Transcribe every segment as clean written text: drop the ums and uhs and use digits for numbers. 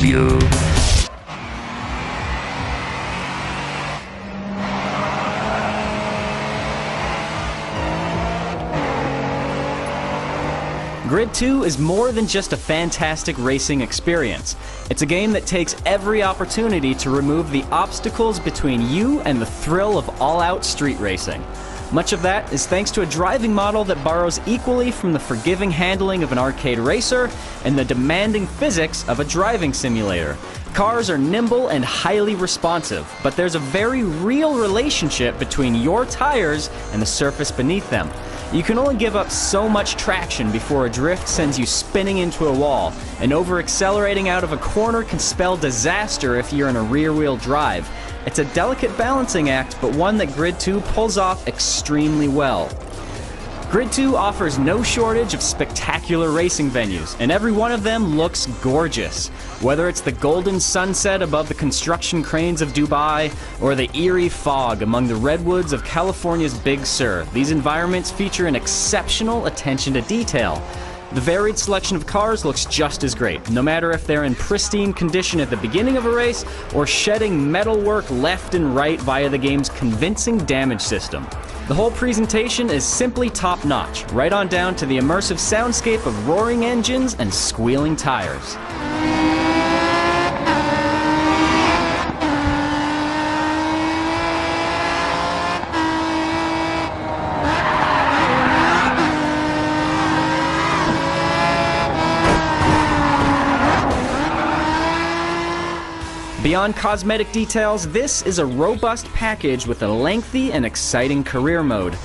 you. Grid 2 is more than just a fantastic racing experience. It's a game that takes every opportunity to remove the obstacles between you and the thrill of all-out street racing. Much of that is thanks to a driving model that borrows equally from the forgiving handling of an arcade racer and the demanding physics of a driving simulator. Cars are nimble and highly responsive, but there's a very real relationship between your tires and the surface beneath them. You can only give up so much traction before a drift sends you spinning into a wall, and over-accelerating out of a corner can spell disaster if you're in a rear-wheel drive. It's a delicate balancing act, but one that Grid 2 pulls off extremely well. Grid 2 offers no shortage of spectacular racing venues, and every one of them looks gorgeous. Whether it's the golden sunset above the construction cranes of Dubai, or the eerie fog among the redwoods of California's Big Sur, these environments feature an exceptional attention to detail. The varied selection of cars looks just as great, no matter if they're in pristine condition at the beginning of a race, or shedding metalwork left and right via the game's convincing damage system. The whole presentation is simply top-notch, right on down to the immersive soundscape of roaring engines and squealing tires. Beyond cosmetic details, this is a robust package with a lengthy and exciting career mode.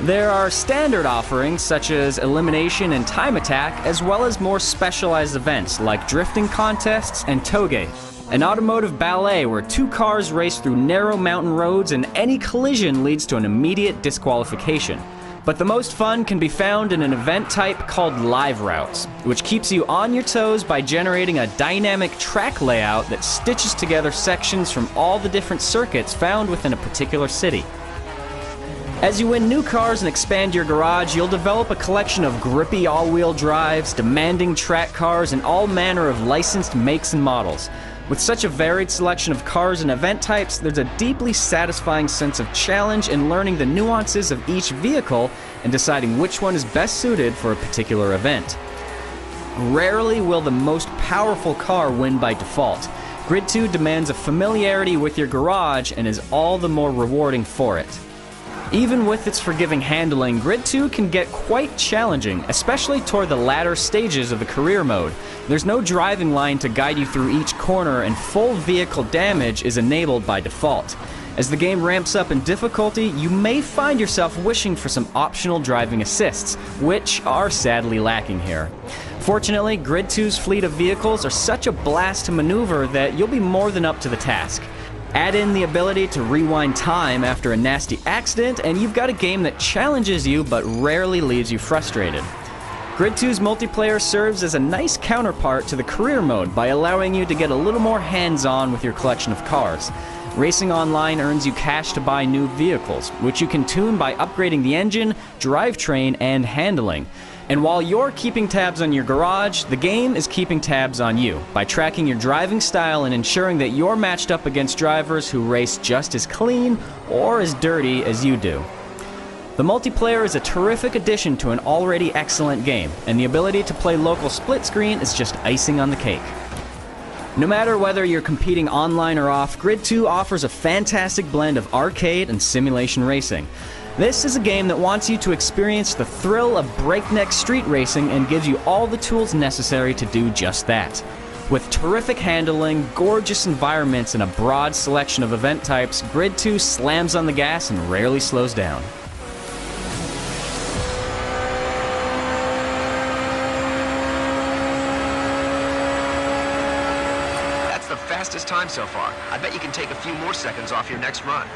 There are standard offerings such as elimination and time attack, as well as more specialized events like drifting contests and toge, an automotive ballet where two cars race through narrow mountain roads and any collision leads to an immediate disqualification. But the most fun can be found in an event type called Live Routes, which keeps you on your toes by generating a dynamic track layout that stitches together sections from all the different circuits found within a particular city. As you win new cars and expand your garage, you'll develop a collection of grippy all-wheel drives, demanding track cars, and all manner of licensed makes and models. With such a varied selection of cars and event types, there's a deeply satisfying sense of challenge in learning the nuances of each vehicle and deciding which one is best suited for a particular event. Rarely will the most powerful car win by default. Grid 2 demands a familiarity with your garage and is all the more rewarding for it. Even with its forgiving handling, Grid 2 can get quite challenging, especially toward the latter stages of the career mode. There's no driving line to guide you through each corner, and full vehicle damage is enabled by default. As the game ramps up in difficulty, you may find yourself wishing for some optional driving assists, which are sadly lacking here. Fortunately, Grid 2's fleet of vehicles are such a blast to maneuver that you'll be more than up to the task. Add in the ability to rewind time after a nasty accident, and you've got a game that challenges you but rarely leaves you frustrated. Grid 2's multiplayer serves as a nice counterpart to the career mode by allowing you to get a little more hands-on with your collection of cars. Racing Online earns you cash to buy new vehicles, which you can tune by upgrading the engine, drivetrain, and handling. And while you're keeping tabs on your garage, the game is keeping tabs on you by tracking your driving style and ensuring that you're matched up against drivers who race just as clean or as dirty as you do. The multiplayer is a terrific addition to an already excellent game, and the ability to play local split screen is just icing on the cake. No matter whether you're competing online or off, Grid 2 offers a fantastic blend of arcade and simulation racing. This is a game that wants you to experience the thrill of breakneck street racing and gives you all the tools necessary to do just that. With terrific handling, gorgeous environments, and a broad selection of event types, Grid 2 slams on the gas and rarely slows down. That's the fastest time so far. I bet you can take a few more seconds off your next run.